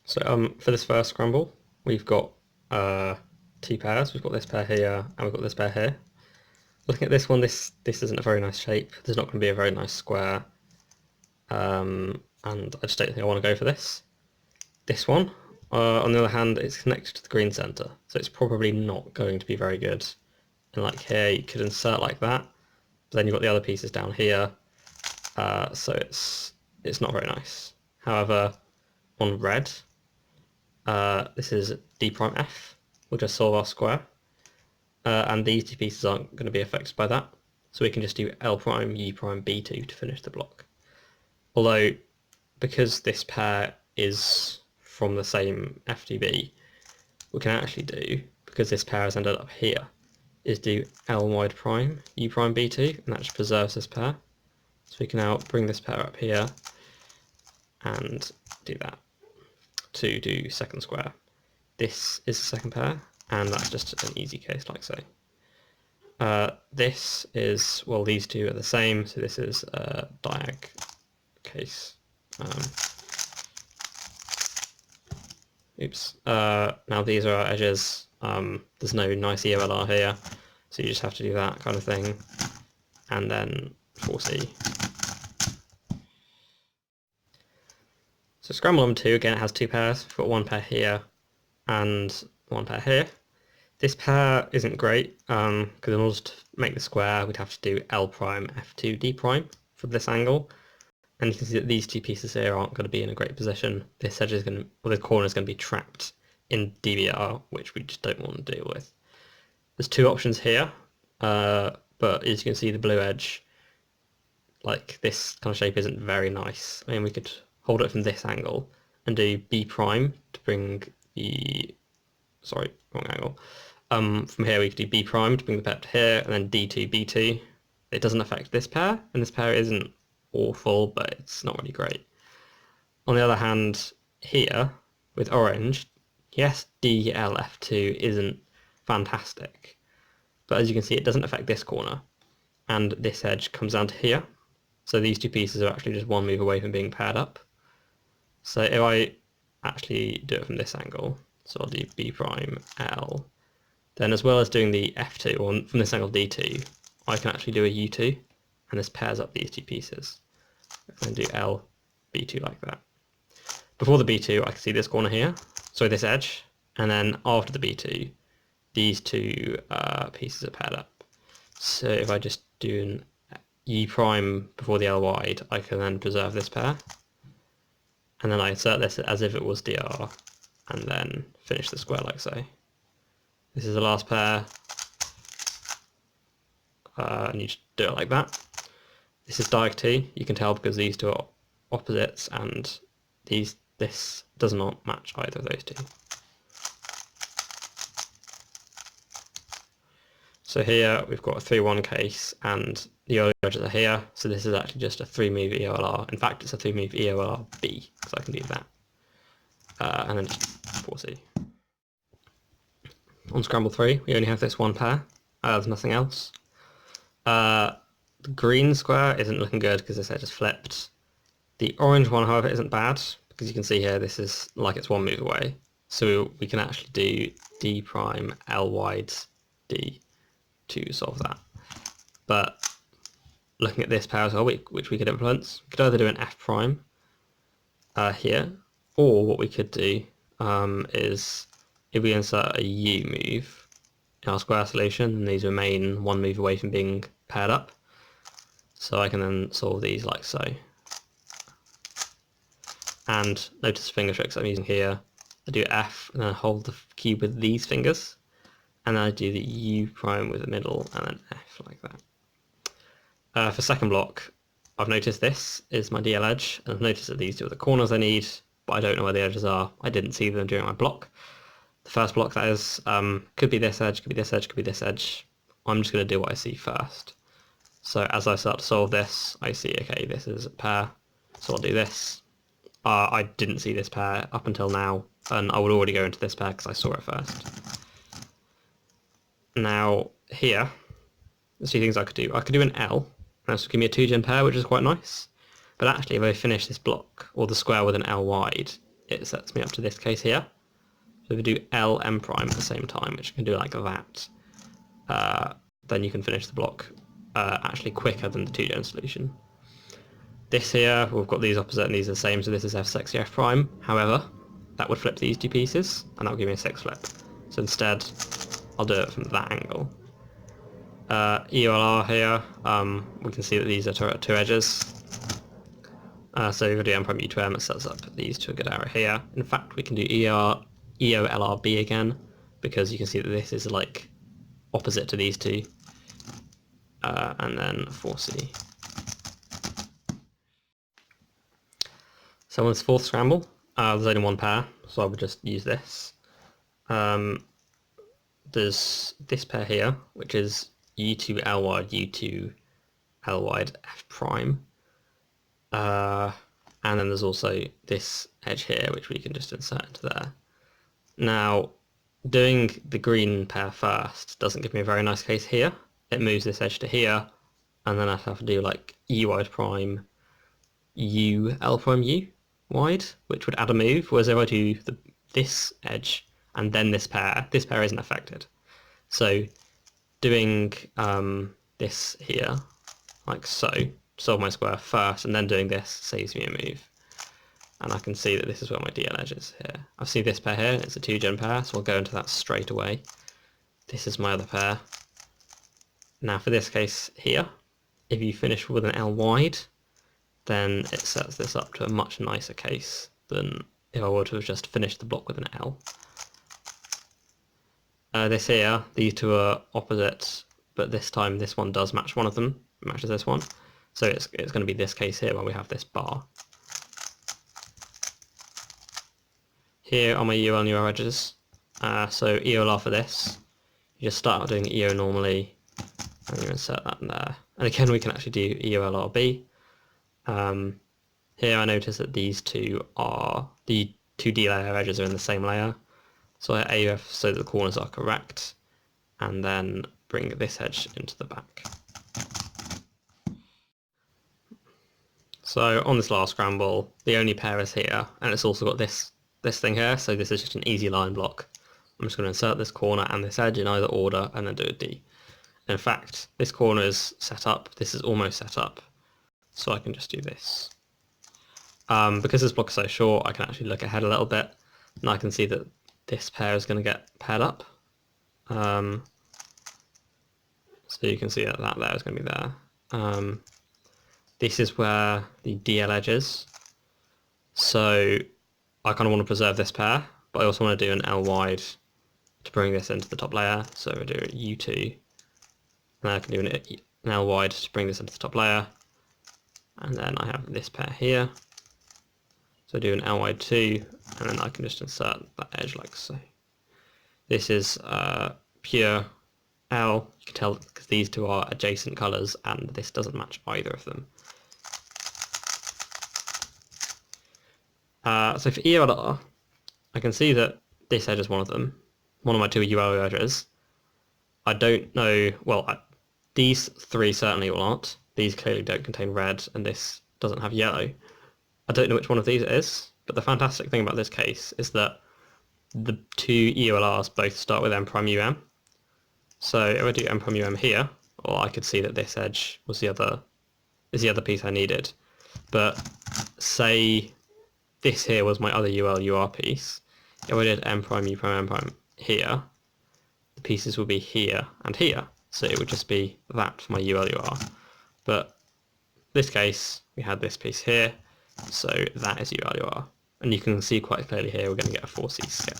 So for this first scramble, we've got two pairs. We've got this pair here, and we've got this pair here. Looking at this one, this isn't a very nice shape. There's not going to be a very nice square, and I just don't think I want to go for this. This one, on the other hand, it's connected to the green center, so it's probably not going to be very good. And like here, you could insert like that, but then you've got the other pieces down here, so it's not very nice. However, on red, this is d prime f. We'll just solve our square. And these two pieces aren't going to be affected by that. So we can just do L prime, U prime, B2 to finish the block. Although, because this pair is from the same FTB, we can actually do, because this pair has ended up here, is do L wide prime, U prime, B2, and that just preserves this pair. So we can now bring this pair up here and do that to do second square. This is the second pair, and that's just an easy case like so. This is, well, these two are the same, so this is a diag case. Now these are our edges. There's no nice EOLR here, so you just have to do that kind of thing, and then 4C. So scramble number 2, again, it has two pairs. We've got one pair here and one pair here. This pair isn't great, because in order to make the square, we'd have to do L prime, F2, D prime for this angle. And you can see that these two pieces here aren't going to be in a great position. This edge is going to, well, the corner is going to be trapped in DBR, which we just don't want to deal with. There's two options here, but as you can see, the blue edge, like this kind of shape isn't very nice. I mean, we could hold it from this angle and do B prime to bring the, sorry, wrong angle. From here we could do B prime to bring the pair to here, and then D2, B2. It doesn't affect this pair, and this pair isn't awful, but it's not really great. On the other hand, here, with orange, yes, DLF2 isn't fantastic, but as you can see, it doesn't affect this corner, and this edge comes down to here, so these two pieces are actually just one move away from being paired up. So if I actually do it from this angle, so I'll do B prime L, then as well as doing the F2, or from this angle D2, I can actually do a U2, and this pairs up these two pieces. And do L, B2 like that. Before the B2, I can see this corner here, so this edge, and then after the B2, these two pieces are paired up. So if I just do an U prime before the L wide, I can then preserve this pair, and then I insert this as if it was DR, and then finish the square like so. This is the last pair, and you just do it like that. This is diag 2, you can tell because these two are opposites, and this does not match either of those two. So here we've got a 3-1 case, and the other edges are here, so this is actually just a 3-move EOLR. In fact, it's a 3-move EOLR B, so I can do that. And then just 4C. On scramble 3, we only have this one pair. There's nothing else. The green square isn't looking good because this edge is flipped. The orange one, however, isn't bad, because you can see here this is like it's one move away. So we can actually do D prime L wide D to solve that. But looking at this pair as well, which we could influence, we could either do an F prime here, or what we could do is if we insert a U move in our square solution, and these remain one move away from being paired up. So I can then solve these like so. And notice the finger tricks I'm using here. I do F and then I hold the cube with these fingers, and then I do the U prime with the middle and then F like that. For second block, I've noticed this is my DL edge, and I've noticed that these two are the corners I need, but I don't know where the edges are. I didn't see them during my block. The first block, that is, could be this edge, could be this edge, could be this edge. I'm just going to do what I see first. So as I start to solve this, I see, okay, this is a pair, so I'll do this. I didn't see this pair up until now, and I would already go into this pair because I saw it first. Now, here, there's two things I could do. I could do an L, and this would give me a 2-gen pair, which is quite nice. But actually, if I finish this block, or the square with an L wide, it sets me up to this case here. So if we do L M prime at the same time, which you can do like that, then you can finish the block actually quicker than the 2-gen solution. This here, we've got these opposite and these are the same, so this is F sexy F prime. However, that would flip these two pieces, and that would give me a 6 flip. So instead, I'll do it from that angle. EOLR here, we can see that these are two edges. So if we do M prime U2M, it sets up these to a good arrow here. In fact, we can do EOLRB again, because you can see that this is like opposite to these two. And then 4C. So on this fourth scramble, there's only one pair, so I would just use this. There's this pair here, which is U2 L wide, U2 L wide F prime. And then there's also this edge here, which we can just insert into there. Now, doing the green pair first doesn't give me a very nice case here. It moves this edge to here, and then I have to do like U wide prime, U L prime U wide, which would add a move, whereas if I do this edge and then this pair isn't affected. So doing this here, like so, solve my square first, and then doing this saves me a move. And I can see that this is where my DL edge is here. I see this pair here, it's a 2-gen pair, so I'll go into that straight away. This is my other pair. Now for this case here, if you finish with an L wide, then it sets this up to a much nicer case than if I were to have just finished the block with an L. This here, these two are opposite, but this time this one does match one of them, it matches this one. So it's going to be this case here where we have this bar. Here are my EOL and UR edges. So EOLR for this, you just start out doing EO normally, and you insert that in there. And again, we can actually do EOLRB. Here I notice that these two are, the two D layer edges are in the same layer. So I AUF so that the corners are correct, and then bring this edge into the back. So on this last scramble, the only pair is here, and it's also got this thing here, so this is just an easy line block. I'm just going to insert this corner and this edge in either order, and then do a D. In fact, this corner is set up, this is almost set up, so I can just do this. Because this block is so short, I can actually look ahead a little bit, and I can see that this pair is going to get paired up. So you can see that there is going to be there. This is where the DL edge is. So I kind of want to preserve this pair, but I also want to do an L wide to bring this into the top layer. So I do a U2, and then I can do an L wide to bring this into the top layer. And then I have this pair here. So I do an L wide 2, and then I can just insert that edge like so. This is pure L. You can tell because these two are adjacent colours, and this doesn't match either of them. So for EOLR, I can see that this edge is one of them, one of my two UL edges. I don't know, well, these three certainly all aren't. These clearly don't contain red, and this doesn't have yellow. I don't know which one of these it is, but the fantastic thing about this case is that the two EOLRs both start with M prime UM. So if I do M prime UM here, or I could see that this edge was the other piece I needed. But say this here was my other UL UR piece. If I did M prime U prime M prime here, the pieces would be here and here. So it would just be that for my UL UR. But this case, we had this piece here, so that is UL UR. And you can see quite clearly here we're going to get a 4C skip.